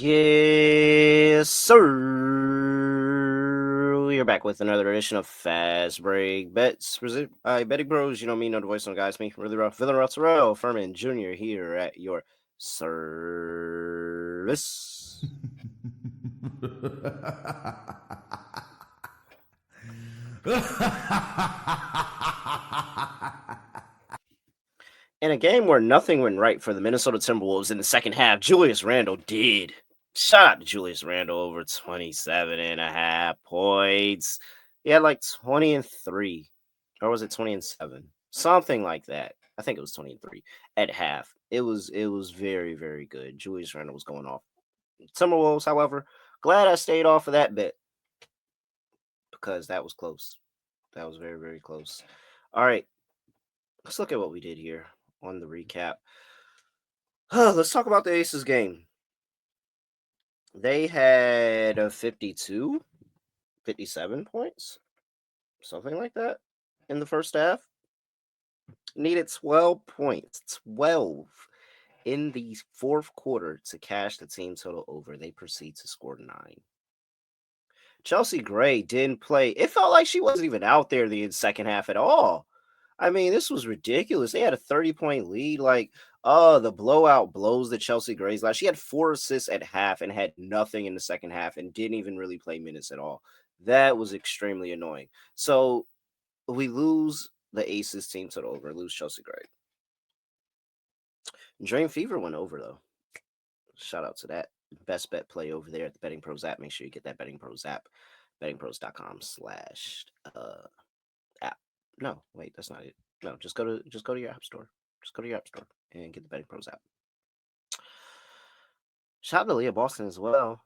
Yes, sir. We are back with another edition of Fast Break Bets. Presented by Betting Bros. You know me, know the voice on guys. Me, really rough. Villain Terrell, Furman Jr. here at your service. In a game where nothing went right for the Minnesota Timberwolves in the second half, Julius Randle did. Shout out to Julius Randle over 27.5 points. He had like 20 and 3. Or was it 20 and 7? Something like that. I think it was 20 and 3 at half. It was very, very good. Julius Randle was going off. Timberwolves, however, glad I stayed off of that bet because that was close. That was very, very close. All right, let's look at what we did here on the recap. Let's talk about the Aces game. They had a 52, 57 points, something like that in the first half. Needed 12 points, 12 in the fourth quarter to cash the team total over. They proceed to score 9. Chelsea Gray didn't play. It felt like she wasn't even out there the second half at all. I mean, this was ridiculous. They had a 30-point lead. Like, the blowout blows the Chelsea Grays last. She had 4 assists at half and had nothing in the second half and didn't even really play minutes at all. That was extremely annoying. So we lose the Aces team to the over, lose Chelsea Gray. Dream Fever went over, though. Shout out to that. Best bet play over there at the Betting Pros app. Make sure you get that Betting Pros app. bettingpros.com/app. No, wait, that's not it. No, just go to your app store. Just go to your app store and get the Betting Pros app. Shout out to Leah Boston as well.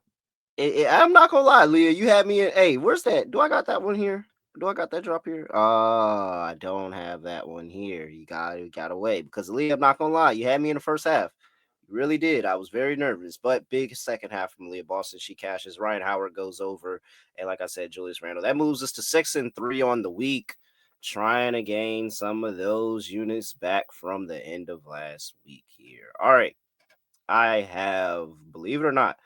I'm not gonna lie, Leah, you had me in. Hey, where's that? Do I got that one here? Do I got that drop here? I don't have that one here. You got away because Leah. I'm not gonna lie, you had me in the first half. You really did. I was very nervous, but big second half from Leah Boston. She cashes. Ryan Howard goes over, and like I said, Julius Randle. That moves us to 6-3 on the week. Trying to gain some of those units back from the end of last week here. All right. I have, believe it or not,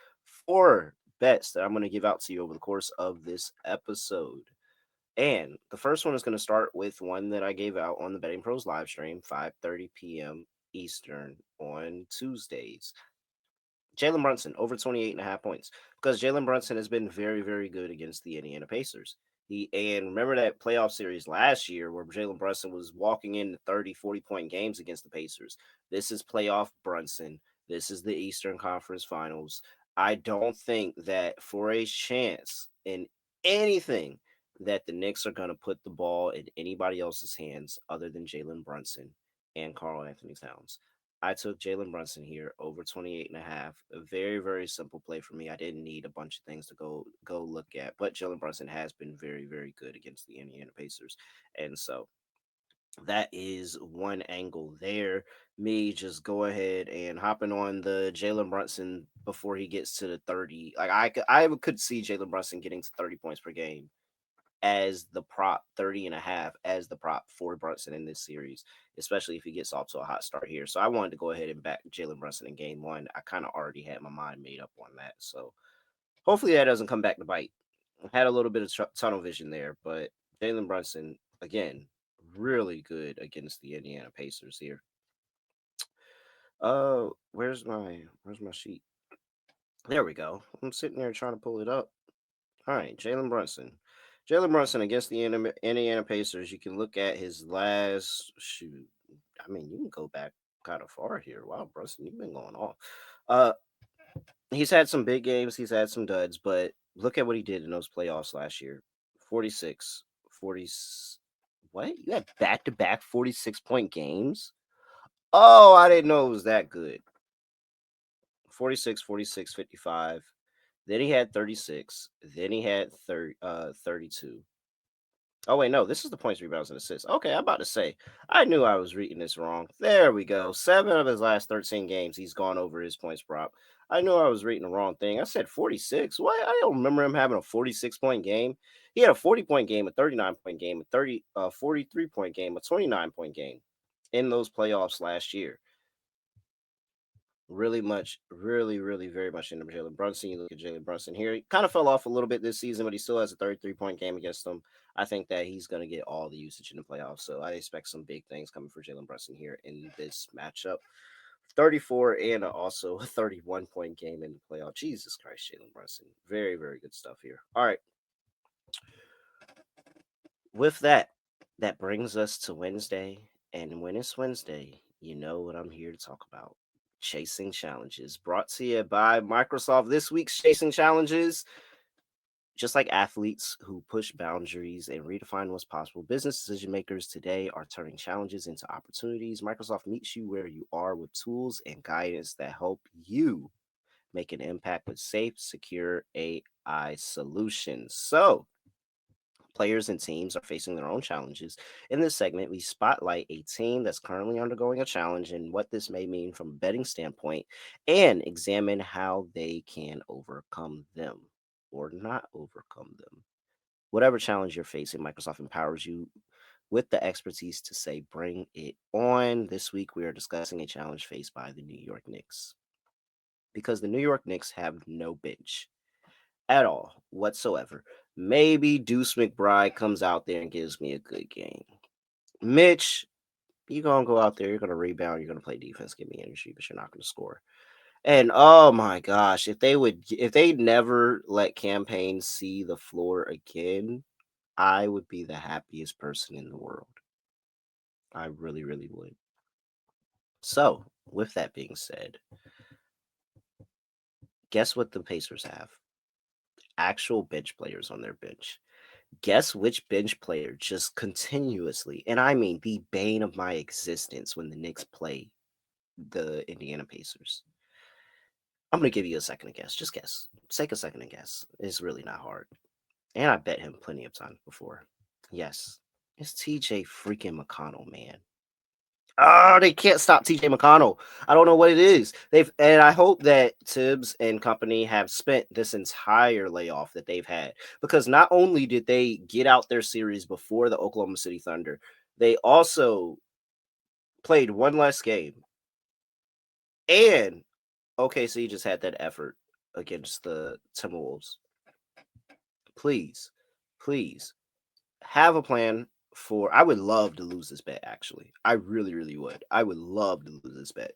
4 bets that I'm going to give out to you over the course of this episode. And the first one is going to start with one that I gave out on the Betting Pros live stream, 5:30 p.m. Eastern on Tuesdays. Jalen Brunson over 28.5 points because Jalen Brunson has been very, very good against the Indiana Pacers. And remember that playoff series last year where Jalen Brunson was walking into 30, 40-point games against the Pacers. This is playoff Brunson. This is the Eastern Conference Finals. I don't think that for a chance in anything that the Knicks are going to put the ball in anybody else's hands other than Jalen Brunson and Karl Anthony Towns. I took Jalen Brunson here over 28.5. A very, very simple play for me. I didn't need a bunch of things to go look at, but Jalen Brunson has been very, very good against the Indiana Pacers. And so that is one angle there. Me just go ahead and hopping on the Jalen Brunson before he gets to the 30. Like I could see Jalen Brunson getting to 30 points per game as the prop, 30.5 as the prop for Brunson in this series, especially if he gets off to a hot start here. So I wanted to go ahead and back Jalen Brunson in game 1. I kind of already had my mind made up on that. So hopefully that doesn't come back to bite. I had a little bit of tunnel vision there, but Jalen Brunson, again, really good against the Indiana Pacers here. Where's my sheet? There we go. I'm sitting there trying to pull it up. All right, Jalen Brunson. Jalen Brunson against the Indiana Pacers. You can look at his last shoot. I mean, you can go back kind of far here. Wow, Brunson, you've been going off. Uh, he's had some big games. He's had some duds, but look at what he did in those playoffs last year. 46, 40. What? You had back-to-back 46-point games? Oh, I didn't know it was that good. 46, 46, 55. Then he had 36. Then he had 32. Oh, wait, no, this is the points, rebounds, and assists. Okay, I'm about to say, I knew I was reading this wrong. There we go. 7 of his last 13 games, he's gone over his points prop. I knew I was reading the wrong thing. I said 46. Why? I don't remember him having a 46-point game. He had a 40-point game, a 39-point game, a 43-point game, a 29-point game in those playoffs last year. really very much into Jalen Brunson. You look at Jalen Brunson here, he kind of fell off a little bit this season, but he still has a 33-point game against them. I think that he's going to get all the usage in the playoffs. So I expect some big things coming for Jalen Brunson here in this matchup. 34 and also a 31-point game in the playoff. Jesus Christ, Jalen Brunson. Very good stuff here. All right. With that, that brings us to Wednesday. And when it's Wednesday, you know what I'm here to talk about. Chasing Challenges, brought to you by Microsoft. This week's Chasing Challenges, just like athletes who push boundaries and redefine what's possible, business decision makers today are turning challenges into opportunities. Microsoft meets you where you are with tools and guidance that help you make an impact with safe, secure AI solutions. So, players and teams are facing their own challenges. In this segment, we spotlight a team that's currently undergoing a challenge and what this may mean from a betting standpoint and examine how they can overcome them or not overcome them. Whatever challenge you're facing, Microsoft empowers you with the expertise to say, bring it on. This week, we are discussing a challenge faced by the New York Knicks because the New York Knicks have no bench at all whatsoever. Maybe Deuce McBride comes out there and gives me a good game. Mitch, you're gonna go out there, you're gonna rebound, you're gonna play defense, give me energy, but you're not gonna score. And oh my gosh, if they never let campaign see the floor again, I would be the happiest person in the world. I really would. So, with that being said, guess what the Pacers have? Actual bench players on their bench. Guess which bench player just continuously, and I mean the bane of my existence when the Knicks play the Indiana Pacers. I'm gonna give you a second to guess. Just guess. Take a second to guess. It's really not hard. And I bet him plenty of times before. Yes. It's TJ freaking McConnell, man. Oh, they can't stop TJ McConnell. I don't know what it is. And I hope that Tibbs and company have spent this entire layoff that they've had because not only did they get out their series before the Oklahoma City Thunder, they also played one less game. And OKC just had that effort against the Timberwolves. Please have a plan for. I would love to lose this bet, actually. I really would. I would love to lose this bet.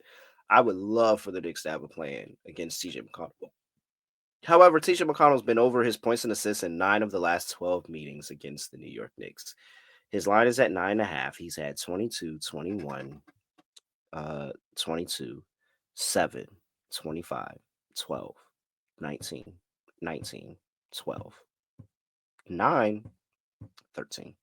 I would love for the Knicks to have a plan against TJ McConnell. However, TJ McConnell's been over his points and assists in 9 of the last 12 meetings against the New York Knicks. His line is at 9.5. He's had 22, 21, 22, 7, 25, 12, 19, 19, 12, 9, 13.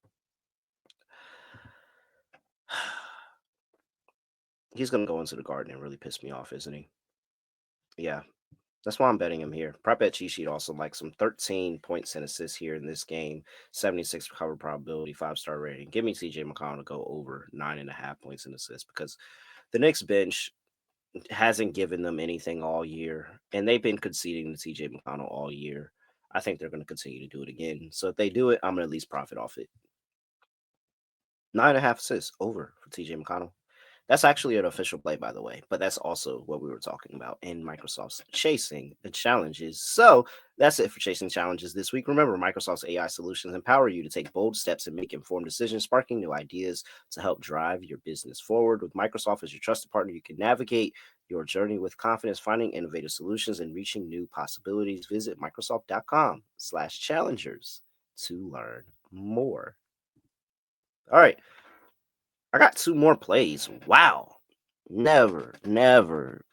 He's going to go into the Garden and really piss me off, isn't he? Yeah, that's why I'm betting him here. Prop bet cheat sheet also like some 13 points and assists here in this game, 76 cover probability, 5-star rating. Give me TJ McConnell to go over 9.5 points and assists because the Knicks bench hasn't given them anything all year, and they've been conceding to TJ McConnell all year. I think they're going to continue to do it again. So if they do it, I'm going to at least profit off it. 9.5 assists over for TJ McConnell. That's actually an official play, by the way, but that's also what we were talking about in Microsoft's Chasing the Challenges. So that's it for Chasing Challenges this week. Remember, Microsoft's AI solutions empower you to take bold steps and make informed decisions, sparking new ideas to help drive your business forward. With Microsoft as your trusted partner, you can navigate your journey with confidence, finding innovative solutions and reaching new possibilities. Visit Microsoft.com/challengers to learn more. All right. I got 2 more plays. Wow. Never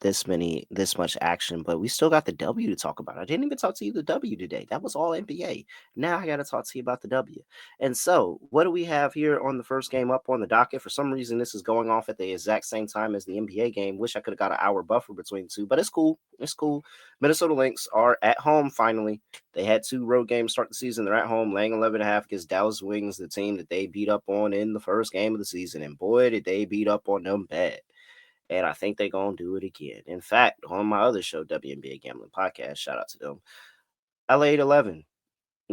this much action, but we still got the W to talk about. I didn't even talk to you the W today. That was all NBA. Now I got to talk to you about the W. And so, what do we have here on the first game up on the docket? For some reason, this is going off at the exact same time as the NBA game. Wish I could have got an hour buffer between the two, but it's cool. It's cool. Minnesota Lynx are at home finally. They had 2 road games start the season. They're at home, laying 11.5 against Dallas Wings, the team that they beat up on in the first game of the season. And boy, did they beat up on them bad. And I think they're going to do it again. In fact, on my other show, WNBA Gambling Podcast, shout out to them, I laid 11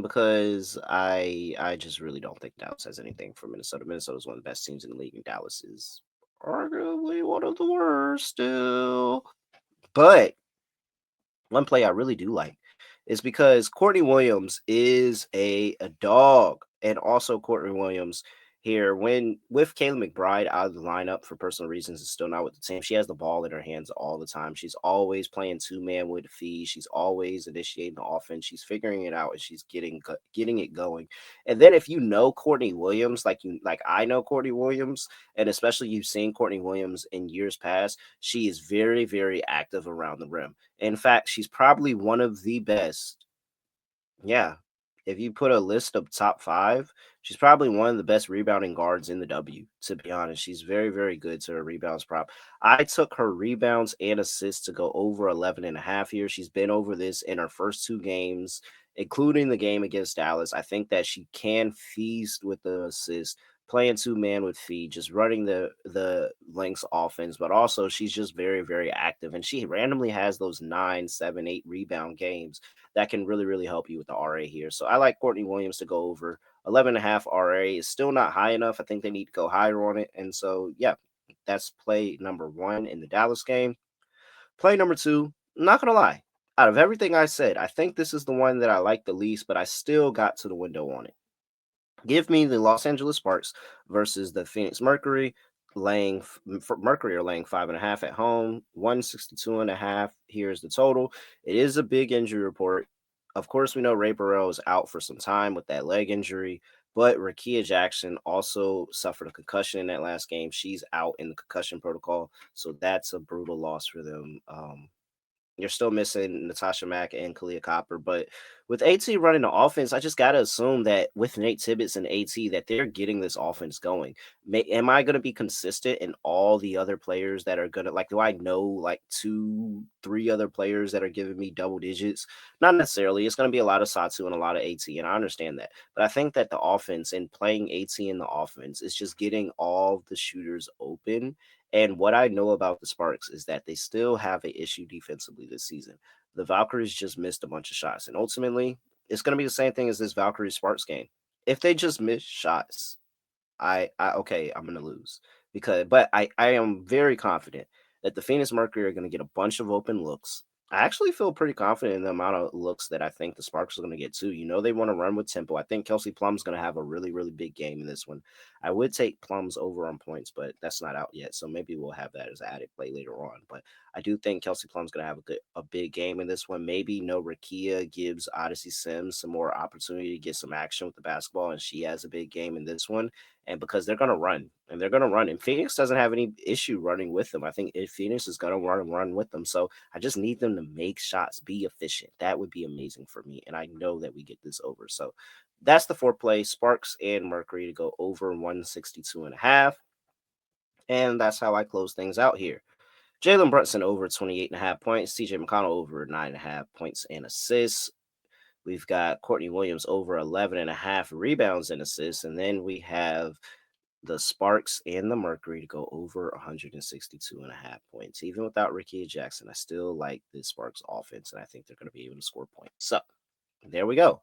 because I just really don't think Dallas has anything for Minnesota. Minnesota is one of the best teams in the league, and Dallas is arguably one of the worst still. But one play I really do like is because Courtney Williams is a dog. And also Courtney Williams here, when with Kayla McBride out of the lineup for personal reasons, is still not with the team. She has the ball in her hands all the time. She's always playing two-man with Fee. She's always initiating the offense. She's figuring it out and she's getting it going. And then if you know Courtney Williams, like I know Courtney Williams, and especially you've seen Courtney Williams in years past, she is very, very active around the rim. In fact, she's probably one of the best. Yeah. If you put a list of top five, she's probably one of the best rebounding guards in the W, to be honest. She's very, very good to her rebounds prop. I took her rebounds and assists to go over 11 and a half here. She's been over this in her first two games, including the game against Dallas. I think that she can feast with the assist, playing two-man with Fee, just running the Lynx offense, but also she's just very, very active. And she randomly has those 9, 7, 8 rebound games that can really, really help you with the RA here. So I like Courtney Williams to go over 11.5 RA. Is still not high enough. I think they need to go higher on it. And so, yeah, that's play number one in the Dallas game. Play number two, I'm not going to lie. Out of everything I said, I think this is the one that I like the least, but I still got to the window on it. Give me the Los Angeles Sparks versus the Phoenix Mercury. Mercury are laying 5.5 at home, 162.5. Here's the total. It is a big injury report. Of course, we know Ray Burrell is out for some time with that leg injury, but Rakia Jackson also suffered a concussion in that last game. She's out in the concussion protocol, so that's a brutal loss for them. You're still missing Natasha Mack and Kalia Copper, but with AT running the offense, I just gotta assume that with Nate Tibbetts and AT that they're getting this offense going. Am I gonna be consistent in all the other players that are gonna like? Do I know like 2, 3 other players that are giving me double digits? Not necessarily. It's gonna be a lot of Satu and a lot of AT, and I understand that. But I think that the offense and playing AT in the offense is just getting all the shooters open, and what I know about the Sparks is that they still have an issue defensively this season. The Valkyries just missed a bunch of shots, and ultimately, it's going to be the same thing as this Valkyrie Sparks game. If they just miss shots, I okay, I'm going to lose but I am very confident that the Phoenix Mercury are going to get a bunch of open looks. I actually feel pretty confident in the amount of looks that I think the Sparks are going to get too. You know, they want to run with tempo. I think Kelsey Plum's going to have a really, really big game in this one. I would take Plum's over on points, but that's not out yet. So maybe we'll have that as an added play later on. But I do think Kelsey Plum's going to have a big game in this one. Maybe no Rakia gives Odyssey Sims some more opportunity to get some action with the basketball, and she has a big game in this one. And because they're going to run, and Phoenix doesn't have any issue running with them. I think if Phoenix is going to run with them. So I just need them to make shots, be efficient. That would be amazing for me. And I know that we get this over. So that's the foreplay. Sparks and Mercury to go over 162.5. And that's how I close things out here. Jalen Brunson over 28.5 points. TJ McConnell over 9.5 points and assists. We've got Courtney Williams over 11.5 rebounds and assists. And then we have the Sparks and the Mercury to go over 162.5 points. Even without Ricky Jackson, I still like the Sparks offense, and I think they're going to be able to score points. So there we go.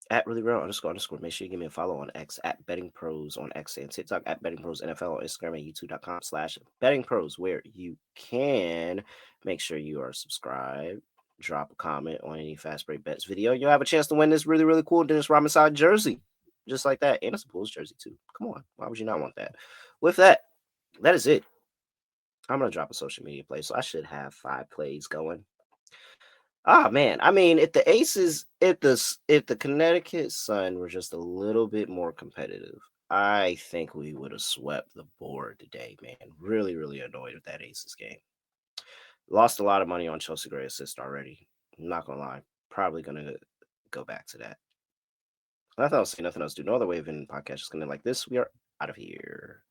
At really real __. Make sure you give me a follow on X at Betting Pros on X and TikTok at Betting Pros NFL on Instagram and YouTube.com/Betting Pros, where you can make sure you are subscribed. Drop a comment on any fast break bets video. You'll have a chance to win this really, really cool Dennis Robinson jersey. Just like that. And it's a Bulls jersey too. Come on. Why would you not want that? With that, that is it. I'm gonna drop a social media play. So I should have 5 plays going. Ah man, I mean, if the Connecticut Sun were just a little bit more competitive, I think we would have swept the board today, man. Really, really annoyed with that Aces game. Lost a lot of money on Chelsea Gray assist already. I'm not gonna lie. Probably gonna go back to that. I thought I'll say nothing else. Do no other way of ending the podcast. Just gonna like this. We are out of here.